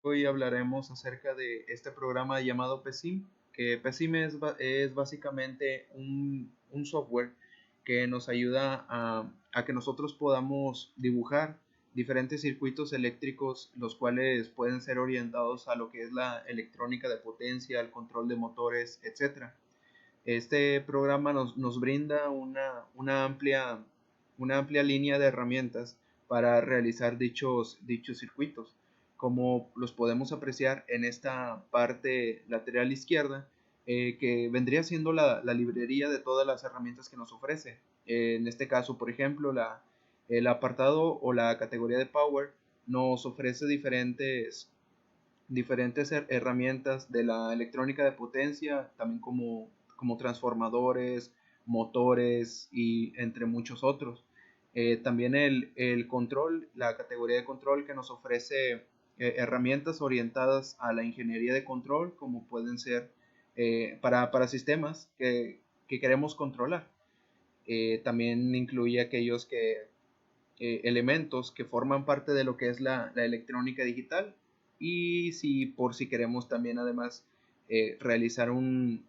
Hoy hablaremos acerca de este programa llamado PESIM, que PESIM es básicamente un software que nos ayuda a que nosotros podamos dibujar diferentes circuitos eléctricos, los cuales pueden ser orientados a lo que es la electrónica de potencia, el control de motores, etcétera. Este programa nos brinda una amplia línea de herramientas para realizar dichos circuitos, como los podemos apreciar en esta parte lateral izquierda, que vendría siendo la librería de todas las herramientas que nos ofrece. En este caso, por ejemplo, el apartado o la categoría de Power nos ofrece diferentes herramientas de la electrónica de potencia, también como transformadores, motores y entre muchos otros. También el control, la categoría de control que nos ofrece herramientas orientadas a la ingeniería de control, como pueden ser para sistemas que queremos controlar. También incluye aquellos elementos que forman parte de lo que es la electrónica digital, y si queremos también además realizar un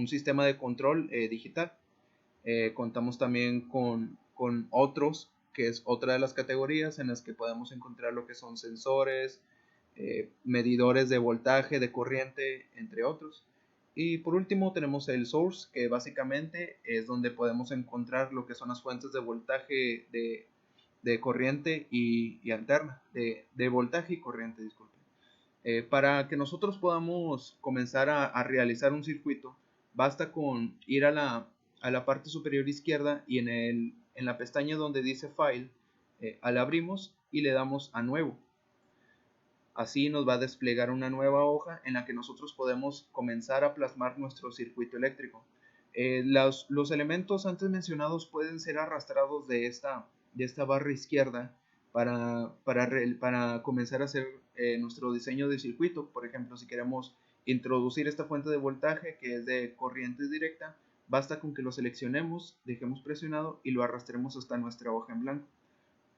sistema de control digital. Contamos también con otros, que es otra de las categorías en las que podemos encontrar lo que son sensores, medidores de voltaje, de corriente, entre otros. Y por último tenemos el source, que básicamente es donde podemos encontrar lo que son las fuentes de voltaje, de corriente y alterna, de voltaje y corriente, disculpen. Para que nosotros podamos comenzar a realizar un circuito, basta con ir a la parte superior izquierda y en la pestaña donde dice File, la abrimos y le damos a Nuevo. Así nos va a desplegar una nueva hoja en la que nosotros podemos comenzar a plasmar nuestro circuito eléctrico. Los elementos antes mencionados pueden ser arrastrados de esta barra izquierda para comenzar a hacer nuestro diseño de circuito. Por ejemplo, si queremos introducir esta fuente de voltaje que es de corriente directa, basta con que lo seleccionemos, dejemos presionado y lo arrastremos hasta nuestra hoja en blanco.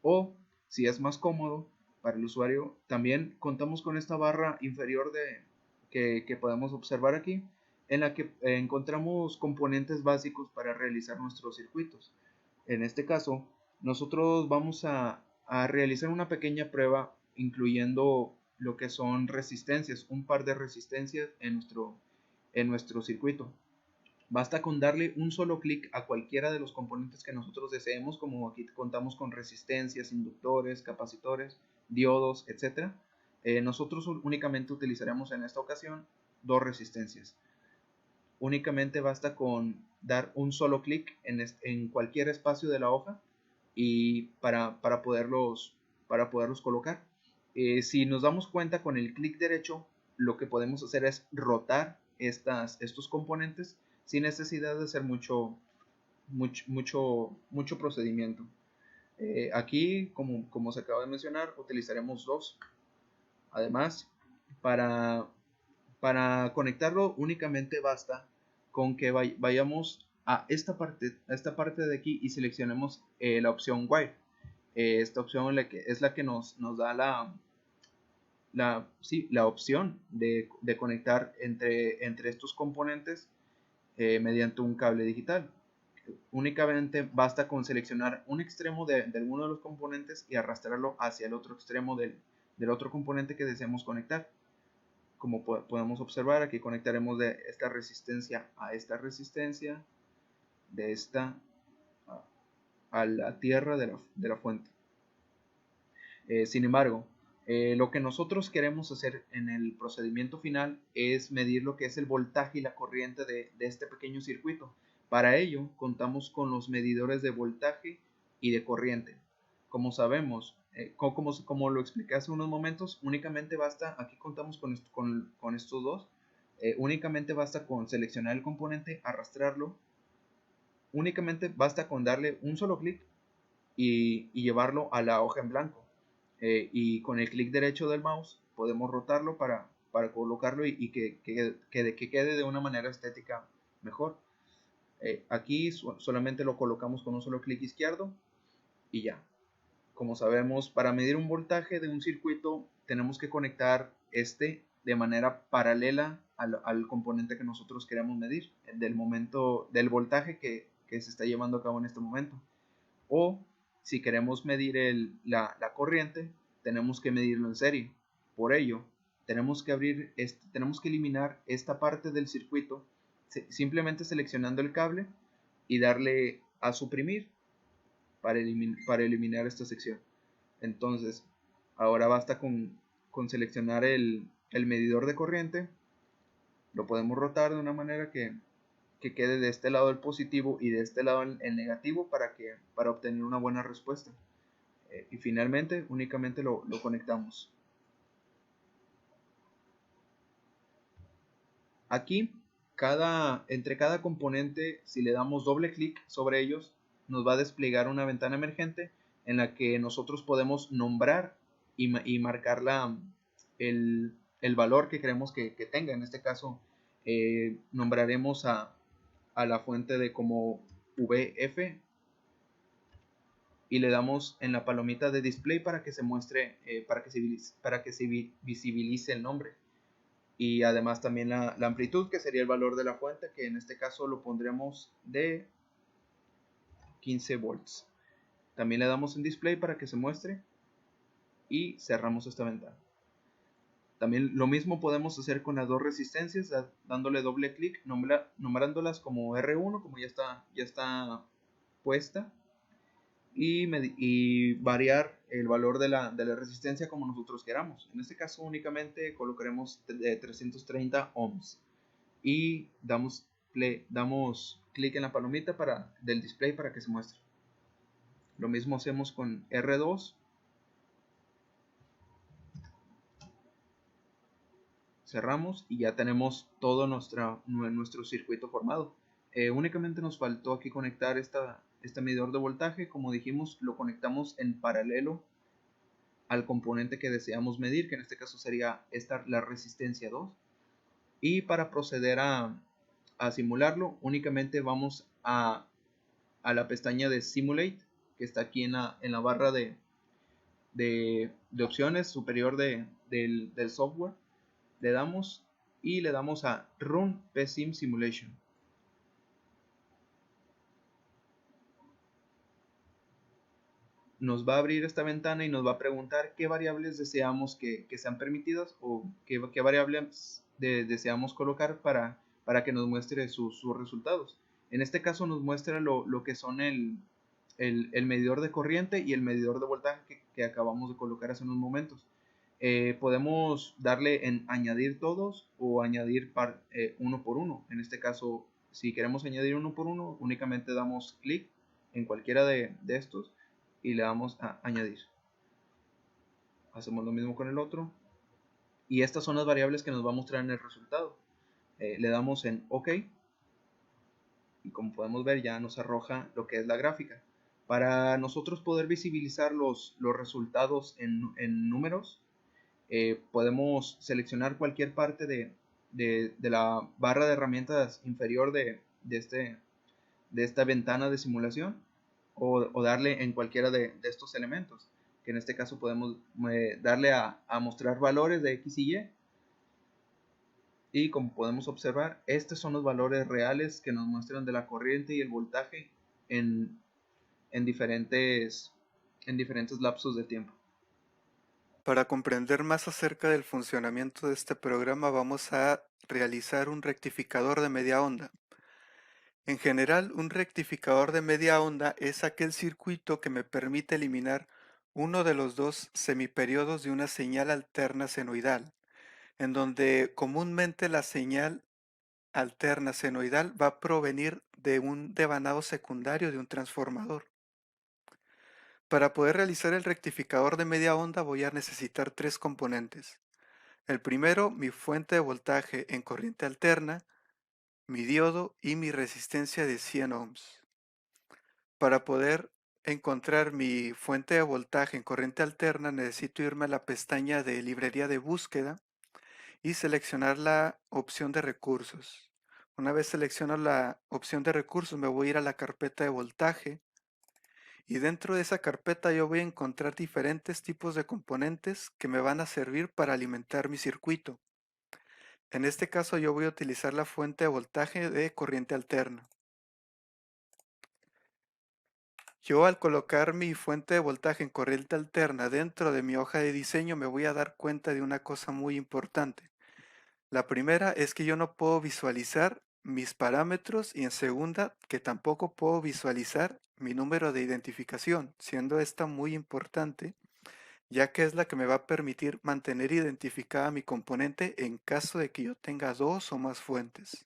O, si es más cómodo para el usuario, también contamos con esta barra inferior que podemos observar aquí, en la que encontramos componentes básicos para realizar nuestros circuitos. En este caso, nosotros vamos a realizar una pequeña prueba incluyendo lo que son resistencias, un par de resistencias en nuestro circuito. Basta con darle un solo clic a cualquiera de los componentes que nosotros deseemos, como aquí contamos con resistencias, inductores, capacitores, diodos, etc. Nosotros únicamente utilizaremos en esta ocasión dos resistencias. Únicamente basta con dar un solo clic en cualquier espacio de la hoja y para poderlos colocar. Si nos damos cuenta, con el clic derecho lo que podemos hacer es rotar estos componentes sin necesidad de hacer mucho procedimiento. Aquí, como se acaba de mencionar, utilizaremos dos. Además, para, para conectarlo únicamente basta con que vayamos a esta parte de aquí y seleccionemos la opción Wire. Esta opción es la que nos da sí, la opción de conectar entre estos componentes mediante un cable digital. Únicamente basta con seleccionar un extremo de alguno de los componentes y arrastrarlo hacia el otro extremo del otro componente que deseemos conectar. Como podemos observar, aquí conectaremos de esta resistencia a esta resistencia, de esta a la tierra de la fuente. Sin embargo, lo que nosotros queremos hacer en el procedimiento final es medir lo que es el voltaje y la corriente de este pequeño circuito. Para ello, contamos con los medidores de voltaje y de corriente. Como sabemos, como lo expliqué hace unos momentos, únicamente basta, aquí contamos con estos dos, únicamente basta con seleccionar el componente, arrastrarlo, únicamente basta con darle un solo clic y llevarlo a la hoja en blanco. Y con el clic derecho del mouse podemos rotarlo para colocarlo y que quede de una manera estética mejor. Aquí solamente lo colocamos con un solo clic izquierdo y ya. Como sabemos, para medir un voltaje de un circuito tenemos que conectar de manera paralela al componente que nosotros queremos medir, del voltaje que se está llevando a cabo en este momento. O si queremos medir la corriente, tenemos que medirlo en serie. Por ello, tenemos que eliminar esta parte del circuito simplemente seleccionando el cable y darle a suprimir para eliminar esta sección. Entonces, ahora basta con seleccionar el medidor de corriente, lo podemos rotar de una manera que quede de este lado el positivo y de este lado el negativo para obtener una buena respuesta. Y finalmente únicamente lo conectamos. Aquí, entre cada componente, si le damos doble clic sobre ellos, nos va a desplegar una ventana emergente en la que nosotros podemos nombrar y marcar el valor que queremos que tenga. En este caso, nombraremos a la fuente de como VF y le damos en la palomita de display para que se muestre, para que se visibilice el nombre. Y además también la amplitud, que sería el valor de la fuente, que en este caso lo pondremos de 15 volts. También le damos en display para que se muestre y cerramos esta ventana. También lo mismo podemos hacer con las dos resistencias, dándole doble clic, nombrándolas como R1, como ya está puesta, y variar el valor de la resistencia como nosotros queramos. En este caso únicamente colocaremos 330 ohms y damos clic en la palomita del display para que se muestre. Lo mismo hacemos con R2. Cerramos y ya tenemos todo nuestro circuito formado. Únicamente nos faltó aquí conectar este medidor de voltaje. Como dijimos, lo conectamos en paralelo al componente que deseamos medir, que en este caso sería la resistencia 2. Y para proceder a simularlo, únicamente vamos a la pestaña de Simulate, que está aquí en la barra de opciones superior del software. Le damos y le damos a Run PSIM Simulation. Nos va a abrir esta ventana y nos va a preguntar qué variables deseamos que sean permitidas o qué variables deseamos colocar para que nos muestre sus resultados. En este caso nos muestra lo que son el medidor de corriente y el medidor de voltaje que acabamos de colocar hace unos momentos. Podemos darle en añadir todos o añadir uno por uno. En este caso, si queremos añadir uno por uno, únicamente damos clic en cualquiera de estos y le damos a añadir. Hacemos lo mismo con el otro. Y estas son las variables que nos va a mostrar en el resultado. Le damos en OK. Y como podemos ver, ya nos arroja lo que es la gráfica. Para nosotros poder visibilizar los resultados en números, podemos seleccionar cualquier parte de la barra de herramientas inferior de esta ventana de simulación o darle en cualquiera de estos elementos, que en este caso podemos darle a mostrar valores de X y Y. Y como podemos observar, estos son los valores reales que nos muestran de la corriente y el voltaje en diferentes lapsos de tiempo. Para comprender más acerca del funcionamiento de este programa vamos a realizar un rectificador de media onda. En general, un rectificador de media onda es aquel circuito que me permite eliminar uno de los dos semiperiodos de una señal alterna senoidal, en donde comúnmente la señal alterna senoidal va a provenir de un devanado secundario de un transformador. Para poder realizar el rectificador de media onda voy a necesitar tres componentes. El primero, mi fuente de voltaje en corriente alterna, mi diodo y mi resistencia de 100 ohms. Para poder encontrar mi fuente de voltaje en corriente alterna necesito irme a la pestaña de librería de búsqueda y seleccionar la opción de recursos. Una vez selecciono la opción de recursos me voy a ir a la carpeta de voltaje Y dentro de esa carpeta yo voy a encontrar diferentes tipos de componentes que me van a servir para alimentar mi circuito. En este caso yo voy a utilizar la fuente de voltaje de corriente alterna. Yo al colocar mi fuente de voltaje en corriente alterna dentro de mi hoja de diseño me voy a dar cuenta de una cosa muy importante. La primera es que yo no puedo visualizar mis parámetros y en segunda que tampoco puedo visualizar mi número de identificación, siendo esta muy importante, ya que es la que me va a permitir mantener identificada mi componente en caso de que yo tenga dos o más fuentes.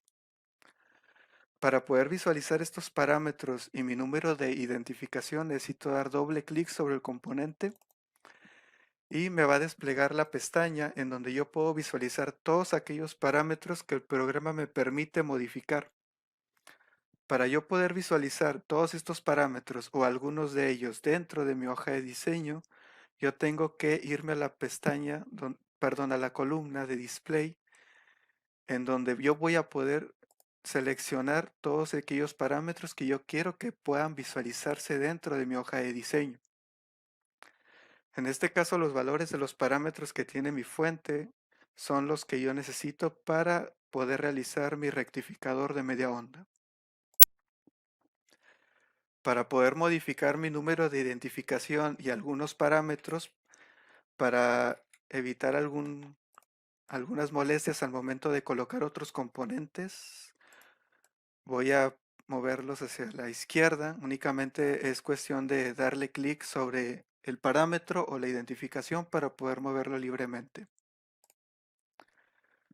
Para poder visualizar estos parámetros y mi número de identificación necesito dar doble clic sobre el componente y me va a desplegar la pestaña en donde yo puedo visualizar todos aquellos parámetros que el programa me permite modificar. Para yo poder visualizar todos estos parámetros o algunos de ellos dentro de mi hoja de diseño, yo tengo que irme a la pestaña, perdón, a la columna de display, en donde yo voy a poder seleccionar todos aquellos parámetros que yo quiero que puedan visualizarse dentro de mi hoja de diseño. En este caso, los valores de los parámetros que tiene mi fuente son los que yo necesito para poder realizar mi rectificador de media onda. Para poder modificar mi número de identificación y algunos parámetros para evitar algunas molestias al momento de colocar otros componentes, voy a moverlos hacia la izquierda. Únicamente es cuestión de darle clic sobre el parámetro o la identificación para poder moverlo libremente.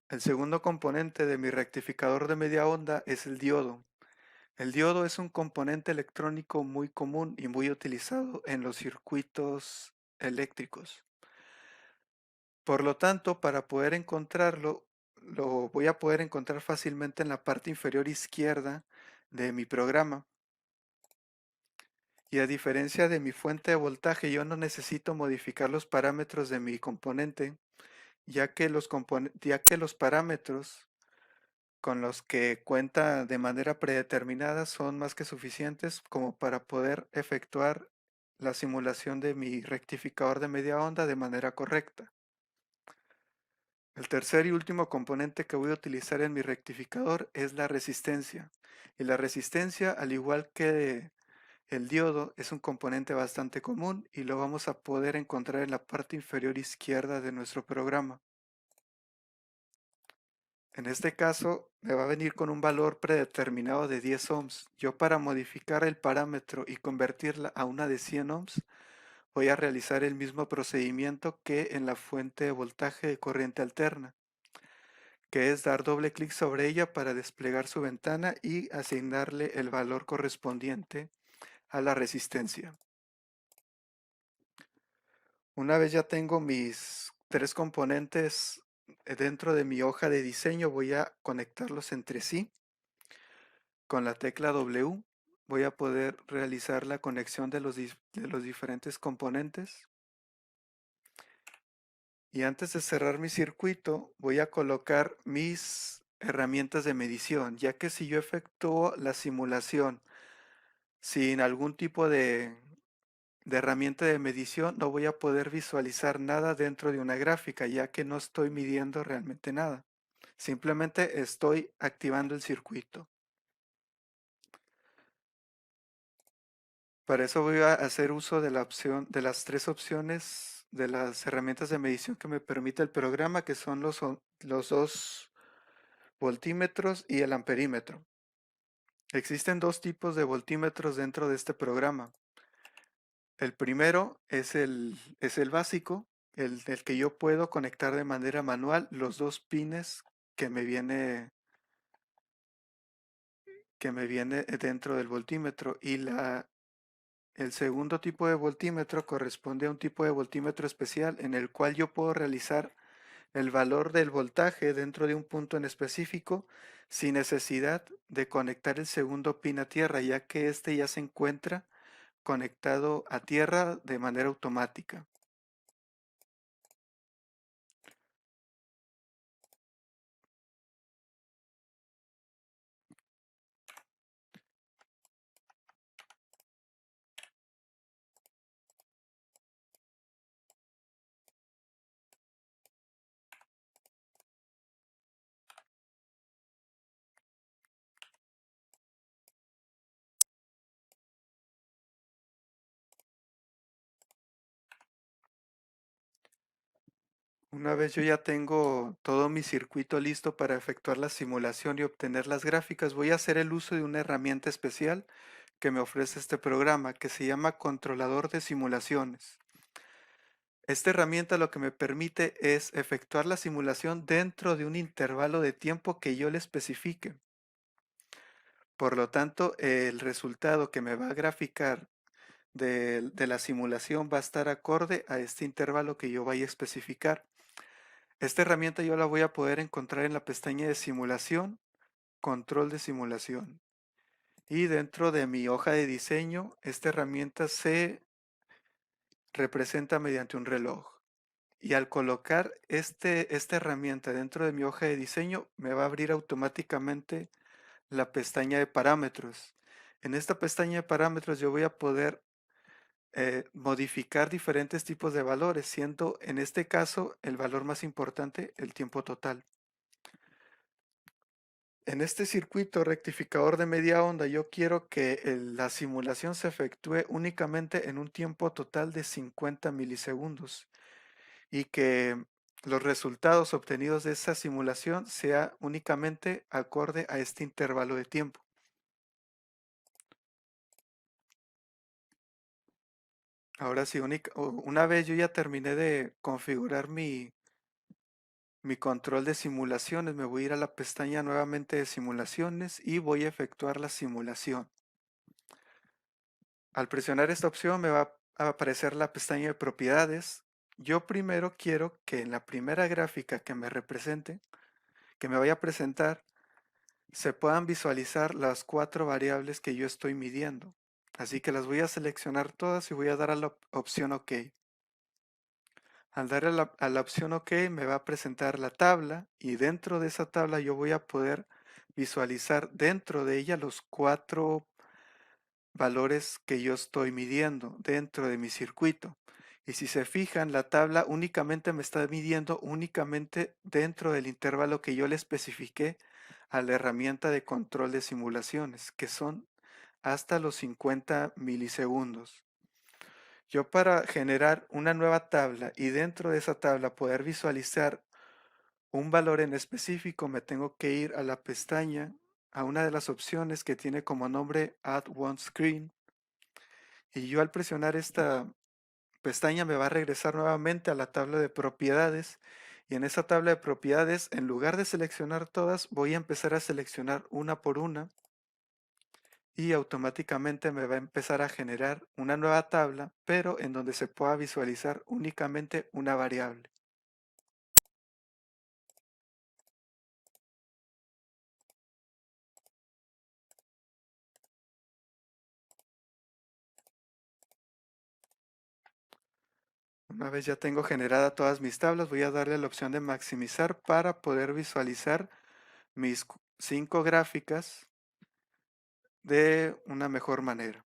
El segundo componente de mi rectificador de media onda es el diodo. El diodo es un componente electrónico muy común y muy utilizado en los circuitos eléctricos. Por lo tanto, para poder encontrarlo, lo voy a poder encontrar fácilmente en la parte inferior izquierda de mi programa. Y a diferencia de mi fuente de voltaje, yo no necesito modificar los parámetros de mi componente, ya que los parámetros con los que cuenta de manera predeterminada son más que suficientes como para poder efectuar la simulación de mi rectificador de media onda de manera correcta. El tercer y último componente que voy a utilizar en mi rectificador es la resistencia. Y la resistencia, al igual que el diodo, es un componente bastante común y lo vamos a poder encontrar en la parte inferior izquierda de nuestro programa. En este caso, me va a venir con un valor predeterminado de 10 ohms. Yo para modificar el parámetro y convertirla a una de 100 ohms, voy a realizar el mismo procedimiento que en la fuente de voltaje de corriente alterna, que es dar doble clic sobre ella para desplegar su ventana y asignarle el valor correspondiente a la resistencia. Una vez ya tengo mis tres componentes dentro de mi hoja de diseño, voy a conectarlos entre sí. Con la tecla W voy a poder realizar la conexión de los diferentes componentes. Y antes de cerrar mi circuito, voy a colocar mis herramientas de medición, ya que si yo efectúo la simulación sin algún tipo de herramienta de medición, no voy a poder visualizar nada dentro de una gráfica, ya que no estoy midiendo realmente nada. Simplemente estoy activando el circuito. Para eso voy a hacer uso de la opción, de las tres opciones de las herramientas de medición que me permite el programa, que son los dos voltímetros y el amperímetro. Existen dos tipos de voltímetros dentro de este programa. El primero es el básico, el que yo puedo conectar de manera manual los dos pines que me viene, que me viene dentro del voltímetro. Y el segundo tipo de voltímetro corresponde a un tipo de voltímetro especial en el cual yo puedo realizar el valor del voltaje dentro de un punto en específico sin necesidad de conectar el segundo pin a tierra, ya que este ya se encuentra conectado a tierra de manera automática. Una vez yo ya tengo todo mi circuito listo para efectuar la simulación y obtener las gráficas, voy a hacer el uso de una herramienta especial que me ofrece este programa que se llama controlador de simulaciones. Esta herramienta lo que me permite es efectuar la simulación dentro de un intervalo de tiempo que yo le especifique. Por lo tanto, el resultado que me va a graficar de la simulación va a estar acorde a este intervalo que yo vaya a especificar. Esta herramienta yo la voy a poder encontrar en la pestaña de simulación, control de simulación. Y dentro de mi hoja de diseño, esta herramienta se representa mediante un reloj. Y al colocar esta herramienta dentro de mi hoja de diseño, me va a abrir automáticamente la pestaña de parámetros. En esta pestaña de parámetros yo voy a poder modificar diferentes tipos de valores, siendo en este caso el valor más importante el tiempo total. En este circuito rectificador de media onda yo quiero que la simulación se efectúe únicamente en un tiempo total de 50 milisegundos y que los resultados obtenidos de esa simulación sea únicamente acorde a este intervalo de tiempo. Ahora sí, una vez yo ya terminé de configurar mi control de simulaciones, me voy a ir a la pestaña nuevamente de simulaciones y voy a efectuar la simulación. Al presionar esta opción me va a aparecer la pestaña de propiedades. Yo primero quiero que en la primera gráfica que me represente, que me vaya a presentar, se puedan visualizar las 4 variables que yo estoy midiendo. Así que las voy a seleccionar todas y voy a dar a la opción OK. Al dar a la opción OK me va a presentar la tabla y dentro de esa tabla yo voy a poder visualizar dentro de ella los 4 valores que yo estoy midiendo dentro de mi circuito. Y si se fijan, la tabla únicamente me está midiendo únicamente dentro del intervalo que yo le especifiqué a la herramienta de control de simulaciones, que son hasta los 50 milisegundos. Yo para generar una nueva tabla y dentro de esa tabla poder visualizar un valor en específico, me tengo que ir a la pestaña, a una de las opciones que tiene como nombre Add One Screen. Y yo al presionar esta pestaña me va a regresar nuevamente a la tabla de propiedades. Y en esa tabla de propiedades, en lugar de seleccionar todas, voy a empezar a seleccionar una por una. Y automáticamente me va a empezar a generar una nueva tabla, pero en donde se pueda visualizar únicamente una variable. Una vez ya tengo generada todas mis tablas, voy a darle la opción de maximizar para poder visualizar mis 5 gráficas de una mejor manera.